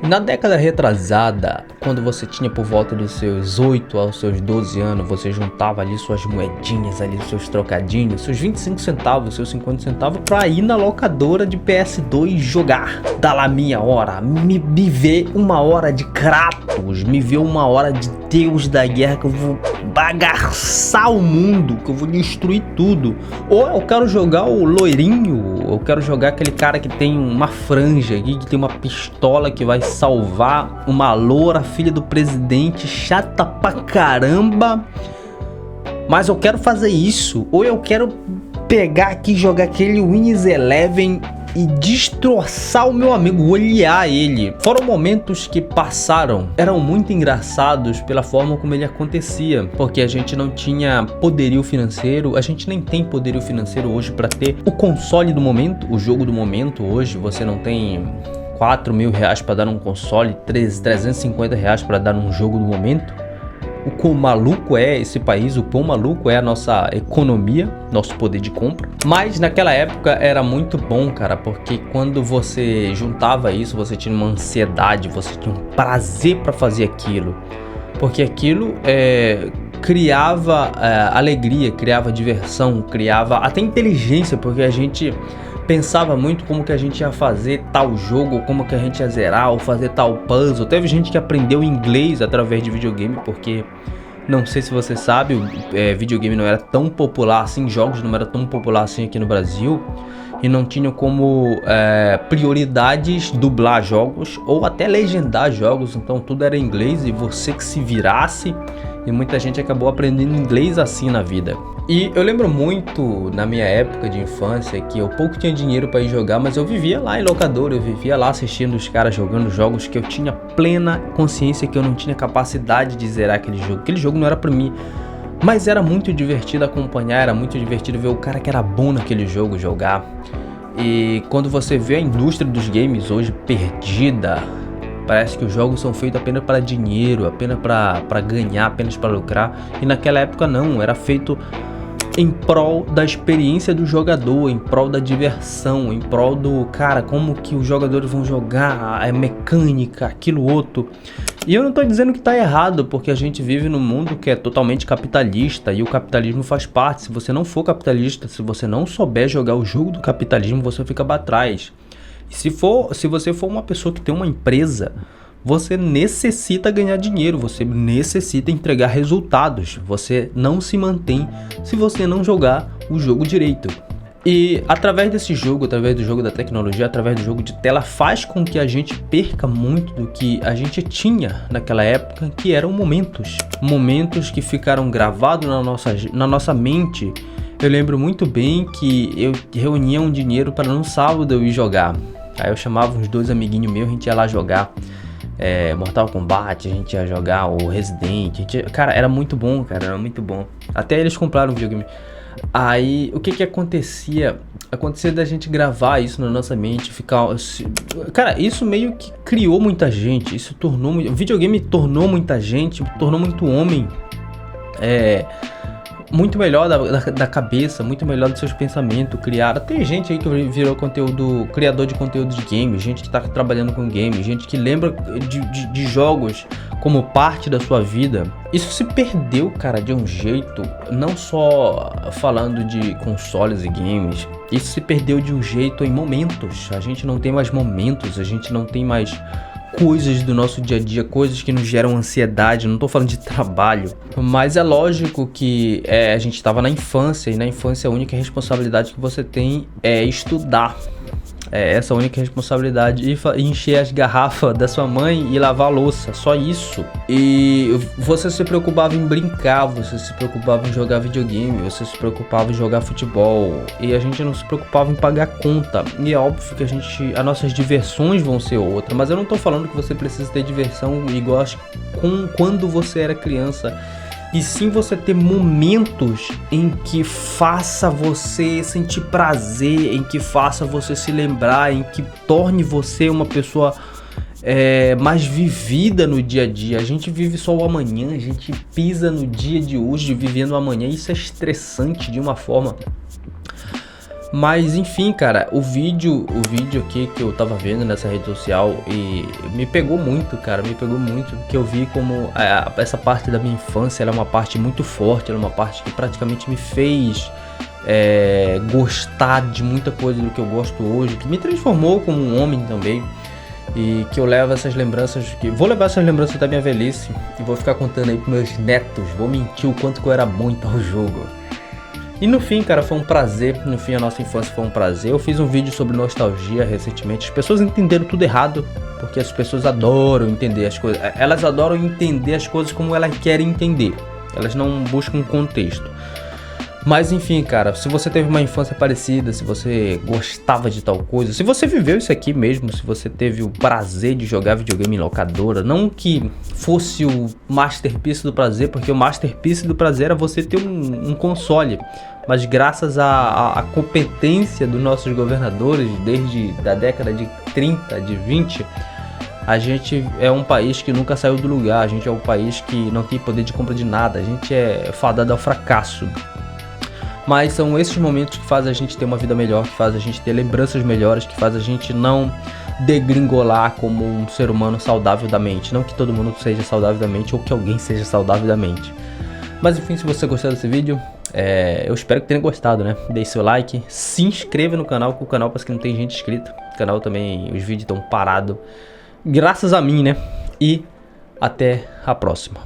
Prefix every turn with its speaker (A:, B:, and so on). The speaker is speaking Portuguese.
A: Na década retrasada, quando você tinha por volta dos seus 8 aos seus 12 anos, você juntava ali suas moedinhas, ali seus trocadinhos, seus 25 centavos, seus 50 centavos pra ir na locadora de PS2 jogar. Dá lá minha hora, me ver uma hora de Kratos, me ver uma hora de Deus da guerra, que eu vou bagaçar o mundo, que eu vou destruir tudo. Ou eu quero jogar o loirinho, eu quero jogar aquele cara que tem uma franja aqui, que tem uma pistola que vai salvar uma loura, filha do presidente, chata pra caramba. Mas eu quero fazer isso. Ou eu quero pegar aqui e jogar aquele Winning Eleven e destroçar o meu amigo, olhar ele. Foram momentos que passaram, eram muito engraçados pela forma como ele acontecia, porque a gente não tinha poderio financeiro, a gente nem tem poderio financeiro hoje para ter o console do momento, o jogo do momento. Hoje você não tem 4 mil reais para dar um console, 350 reais para dar um jogo do momento. O quão maluco é esse país, o quão maluco é a nossa economia, nosso poder de compra. Mas naquela época era muito bom, cara, porque quando você juntava isso, você tinha uma ansiedade, você tinha um prazer para fazer aquilo. Porque aquilo criava alegria, criava diversão, criava até inteligência, porque a gente pensava muito como que a gente ia fazer tal jogo, como que a gente ia zerar ou fazer tal puzzle. Teve gente que aprendeu inglês através de videogame, porque não sei se você sabe, videogame não era tão popular assim, jogos não eram tão popular assim aqui no Brasil, e não tinham como prioridades dublar jogos ou até legendar jogos, então tudo era em inglês e você que se virasse, e muita gente acabou aprendendo inglês assim na vida. E eu lembro muito na minha época de infância que eu pouco tinha dinheiro para ir jogar, mas eu vivia lá em locadora, eu vivia lá assistindo os caras jogando jogos que eu tinha plena consciência que eu não tinha capacidade de zerar aquele jogo. Aquele jogo não era para mim, mas era muito divertido acompanhar, era muito divertido ver o cara que era bom naquele jogo jogar. E quando você vê a indústria dos games hoje perdida, parece que os jogos são feitos apenas para dinheiro, apenas para ganhar, apenas para lucrar. E naquela época não, era feito em prol da experiência do jogador, em prol da diversão, em prol do cara, como que os jogadores vão jogar, a mecânica, aquilo outro. E eu não tô dizendo que tá errado, porque a gente vive num mundo que é totalmente capitalista e o capitalismo faz parte. Se você não for capitalista, se você não souber jogar o jogo do capitalismo, você fica para trás. E se você for uma pessoa que tem uma empresa, você necessita ganhar dinheiro, você necessita entregar resultados. Você não se mantém se você não jogar o jogo direito. E através desse jogo, através do jogo da tecnologia, através do jogo de tela, faz com que a gente perca muito do que a gente tinha naquela época, que eram momentos. Momentos que ficaram gravados na nossa mente. Eu lembro muito bem que eu reunia um dinheiro para no sábado eu ir jogar. Aí eu chamava uns 2 amiguinhos meus, a gente ia lá jogar Mortal Kombat, a gente ia jogar o Resident, cara, era muito bom, cara, era muito bom. Até eles compraram o videogame. Aí, o que acontecia? Acontecia da gente gravar isso na nossa mente, cara, isso meio que criou muita gente, o videogame tornou muita gente, tornou muito homem, muito melhor da cabeça, muito melhor dos seus pensamentos, criar. Tem gente aí que virou criador de conteúdo de game, gente que tá trabalhando com game, gente que lembra de jogos como parte da sua vida. Isso se perdeu, cara, de um jeito, não só falando de consoles e games, isso se perdeu de um jeito em momentos. A gente não tem mais momentos, a gente não tem mais coisas do nosso dia a dia, coisas que nos geram ansiedade. Não tô falando de trabalho, mas é lógico que a gente estava na infância, e na infância a única responsabilidade que você tem é estudar. Essa única responsabilidade, e encher as garrafas da sua mãe e lavar a louça, só isso. E você se preocupava em brincar, você se preocupava em jogar videogame, você se preocupava em jogar futebol, e a gente não se preocupava em pagar conta. E é óbvio que as nossas diversões vão ser outras, mas eu não tô falando que você precisa ter diversão igual quando você era criança. E sim você ter momentos em que faça você sentir prazer, em que faça você se lembrar, em que torne você uma pessoa mais vivida no dia a dia. A gente vive só o amanhã, a gente pisa no dia de hoje, vivendo o amanhã. Isso é estressante de uma forma. Mas enfim, cara, o vídeo aqui que eu tava vendo nessa rede social e me pegou muito, cara, me pegou muito, porque eu vi como essa parte da minha infância, ela é uma parte muito forte, ela é uma parte que praticamente me fez gostar de muita coisa do que eu gosto hoje, que me transformou como um homem também, e que eu levo essas lembranças, vou levar essas lembranças da minha velhice e vou ficar contando aí pros meus netos, vou mentir o quanto que eu era bom em tal jogo. E no fim, cara, foi um prazer. No fim, a nossa infância foi um prazer. Eu fiz um vídeo sobre nostalgia recentemente. As pessoas entenderam tudo errado, porque as pessoas adoram entender as coisas. Elas adoram entender as coisas como elas querem entender. Elas não buscam contexto. Mas enfim, cara, se você teve uma infância parecida, se você gostava de tal coisa, se você viveu isso aqui mesmo, se você teve o prazer de jogar videogame em locadora, não que fosse o masterpiece do prazer, porque o masterpiece do prazer era você ter um console, mas graças à competência dos nossos governadores, desde a década de 30, de 20, a gente é um país que nunca saiu do lugar, a gente é um país que não tem poder de compra de nada, a gente é fadado ao fracasso. Mas são esses momentos que fazem a gente ter uma vida melhor, que fazem a gente ter lembranças melhores, que fazem a gente não degringolar como um ser humano saudável da mente. Não que todo mundo seja saudável da mente ou que alguém seja saudável da mente. Mas enfim, se você gostou desse vídeo, eu espero que tenha gostado, né? Deixe seu like, se inscreva no canal, que o canal parece que não tem gente inscrita. O canal também, os vídeos estão parados, graças a mim, né? E até a próxima.